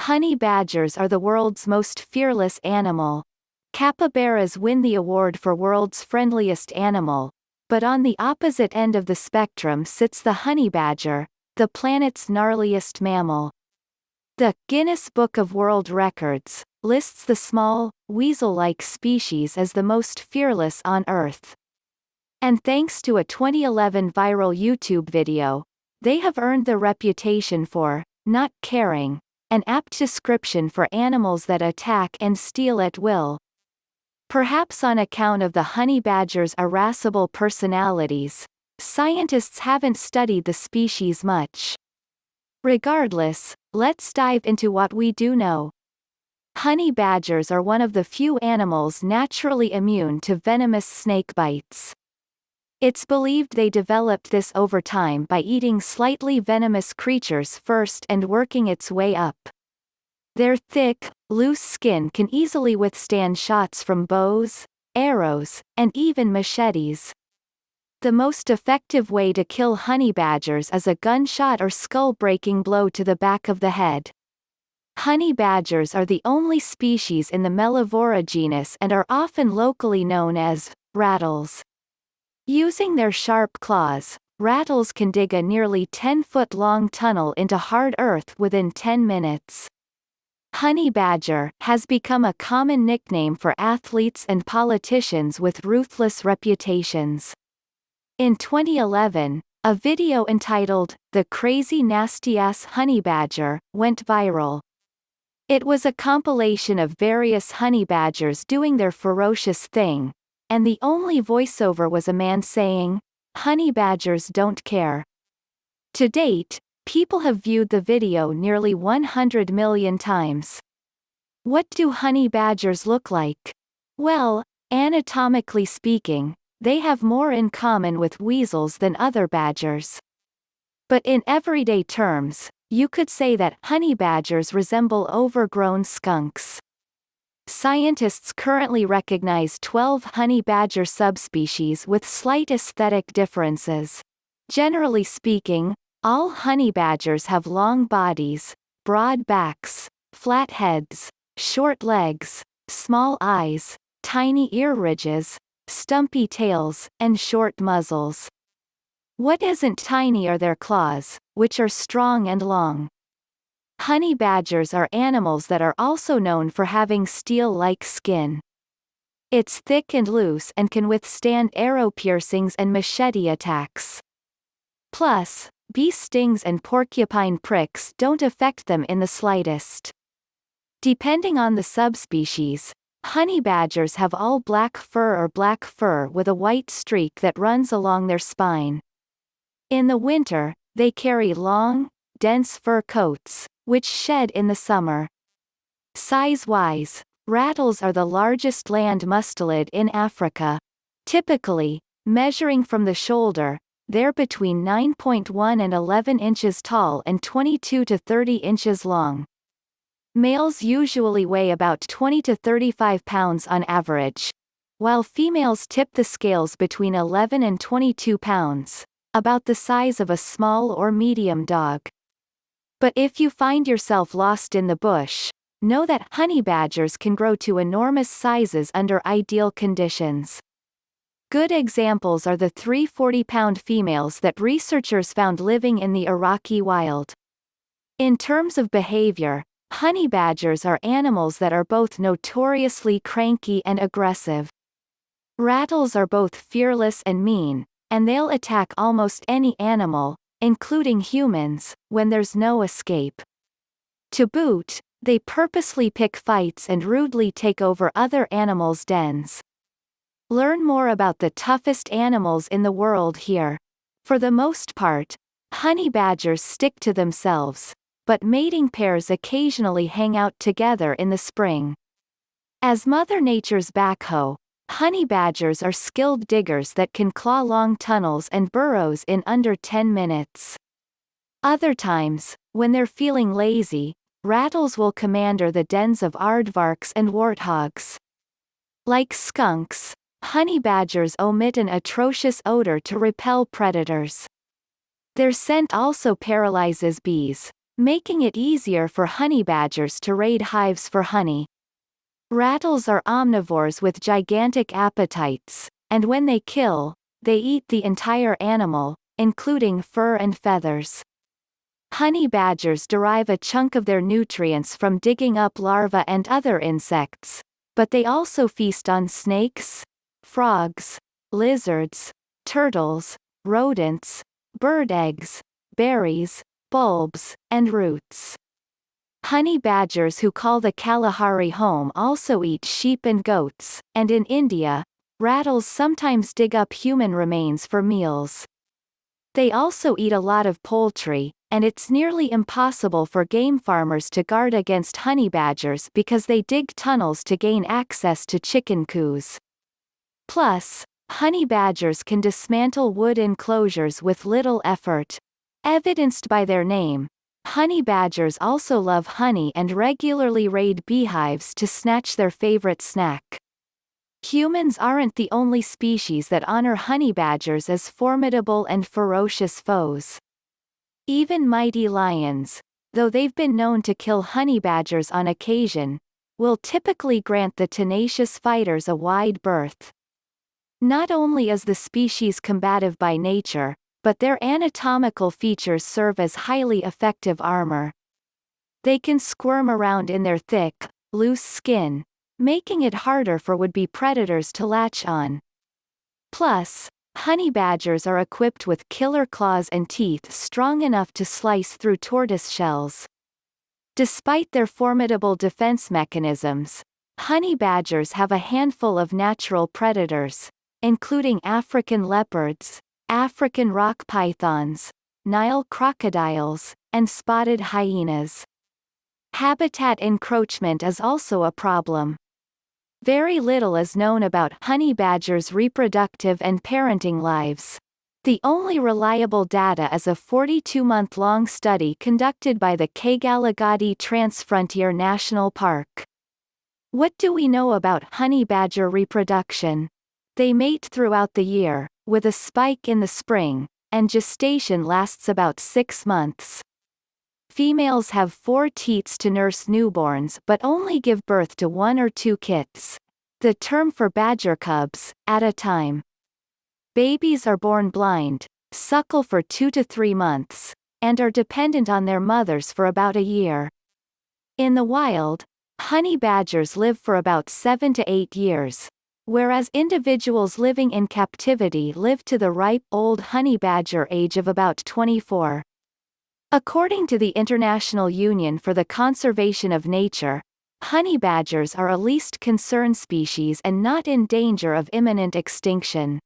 Honey badgers are the world's most fearless animal. Capybaras win the award for world's friendliest animal, but on the opposite end of the spectrum sits the honey badger, the planet's gnarliest mammal. The Guinness Book of World Records lists the small, weasel-like species as the most fearless on Earth. And thanks to a 2011 viral YouTube video, they have earned the reputation for not caring, an apt description for animals that attack and steal at will. Perhaps on account of the honey badger's irascible personalities, scientists haven't studied the species much. Regardless, let's dive into what we do know. Honey badgers are one of the few animals naturally immune to venomous snake bites. It's believed they developed this over time by eating slightly venomous creatures first and working its way up. Their thick, loose skin can easily withstand shots from bows, arrows, and even machetes. The most effective way to kill honey badgers is a gunshot or skull-breaking blow to the back of the head. Honey badgers are the only species in the Mellivora genus and are often locally known as rattles. Using their sharp claws, rattles can dig a nearly 10-foot-long tunnel into hard earth within 10 minutes. Honey badger has become a common nickname for athletes and politicians with ruthless reputations. In 2011, a video entitled, "The Crazy Nasty-Ass Honey Badger," went viral. It was a compilation of various honey badgers doing their ferocious thing, and the only voiceover was a man saying, "Honey badgers don't care." To date, people have viewed the video nearly 100 million times. What do honey badgers look like? Well, anatomically speaking, they have more in common with weasels than other badgers. But in everyday terms, you could say that honey badgers resemble overgrown skunks. Scientists currently recognize 12 honey badger subspecies with slight aesthetic differences. Generally speaking, all honey badgers have long bodies, broad backs, flat heads, short legs, small eyes, tiny ear ridges, stumpy tails, and short muzzles. What isn't tiny are their claws, which are strong and long. Honey badgers are animals that are also known for having steel-like skin. It's thick and loose and can withstand arrow piercings and machete attacks. Plus, bee stings and porcupine pricks don't affect them in the slightest. Depending on the subspecies, honey badgers have all black fur or black fur with a white streak that runs along their spine. In the winter, they carry long, dense fur coats, which shed in the summer. Size-wise, rattles are the largest land mustelid in Africa. Typically, measuring from the shoulder, they're between 9.1 and 11 inches tall and 22 to 30 inches long. Males usually weigh about 20 to 35 pounds on average, while females tip the scales between 11 and 22 pounds, about the size of a small or medium dog. But if you find yourself lost in the bush, know that honey badgers can grow to enormous sizes under ideal conditions. Good examples are the 3 40-pound females that researchers found living in the Iraqi wild. In terms of behavior, honey badgers are animals that are both notoriously cranky and aggressive. Rattles are both fearless and mean, and they'll attack almost any animal, including humans, when there's no escape. To boot, they purposely pick fights and rudely take over other animals' dens. Learn more about the toughest animals in the world here. For the most part, honey badgers stick to themselves, but mating pairs occasionally hang out together in the spring. As Mother Nature's backhoe, honey badgers are skilled diggers that can claw long tunnels and burrows in under 10 minutes. Other times, when they're feeling lazy, rattles will commander the dens of aardvarks and warthogs. Like skunks, honey badgers emit an atrocious odor to repel predators. Their scent also paralyzes bees, making it easier for honey badgers to raid hives for honey. Rattles are omnivores with gigantic appetites, and when they kill, they eat the entire animal, including fur and feathers. Honey badgers derive a chunk of their nutrients from digging up larvae and other insects, but they also feast on snakes, frogs, lizards, turtles, rodents, bird eggs, berries, bulbs, and roots. Honey badgers who call the Kalahari home also eat sheep and goats, and in India, rattles sometimes dig up human remains for meals. They also eat a lot of poultry, and it's nearly impossible for game farmers to guard against honey badgers because they dig tunnels to gain access to chicken coos. Plus, honey badgers can dismantle wood enclosures with little effort. Evidenced by their name, honey badgers also love honey and regularly raid beehives to snatch their favorite snack. Humans aren't the only species that honor honey badgers as formidable and ferocious foes. Even mighty lions, though they've been known to kill honey badgers on occasion, will typically grant the tenacious fighters a wide berth. Not only is the species combative by nature, but their anatomical features serve as highly effective armor. They can squirm around in their thick, loose skin, making it harder for would-be predators to latch on. Plus, honey badgers are equipped with killer claws and teeth strong enough to slice through tortoise shells. Despite their formidable defense mechanisms, honey badgers have a handful of natural predators, including African leopards, African rock pythons, Nile crocodiles, and spotted hyenas. Habitat encroachment is also a problem. Very little is known about honey badgers' reproductive and parenting lives. The only reliable data is a 42-month-long study conducted by the Kgalagadi Transfrontier National Park. What do we know about honey badger reproduction? They mate throughout the year, with a spike in the spring, and gestation lasts about 6 months. Females have 4 teats to nurse newborns but only give birth to 1 or 2 kits, the term for badger cubs, at a time. Babies are born blind, suckle for 2 to 3 months, and are dependent on their mothers for about a year. In the wild, honey badgers live for about 7 to 8 years, whereas individuals living in captivity live to the ripe old honey badger age of about 24. According to the International Union for the Conservation of Nature, honey badgers are a least concern species and not in danger of imminent extinction.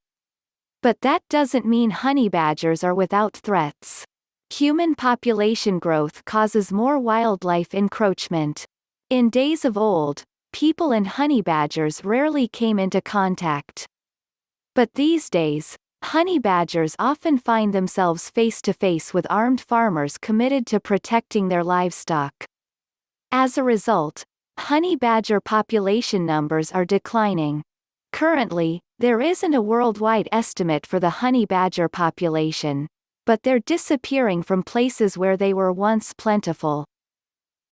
But that doesn't mean honey badgers are without threats. Human population growth causes more wildlife encroachment. In days of old, people and honey badgers rarely came into contact. But these days, honey badgers often find themselves face to face with armed farmers committed to protecting their livestock. As a result, honey badger population numbers are declining. Currently, there isn't a worldwide estimate for the honey badger population, but they're disappearing from places where they were once plentiful.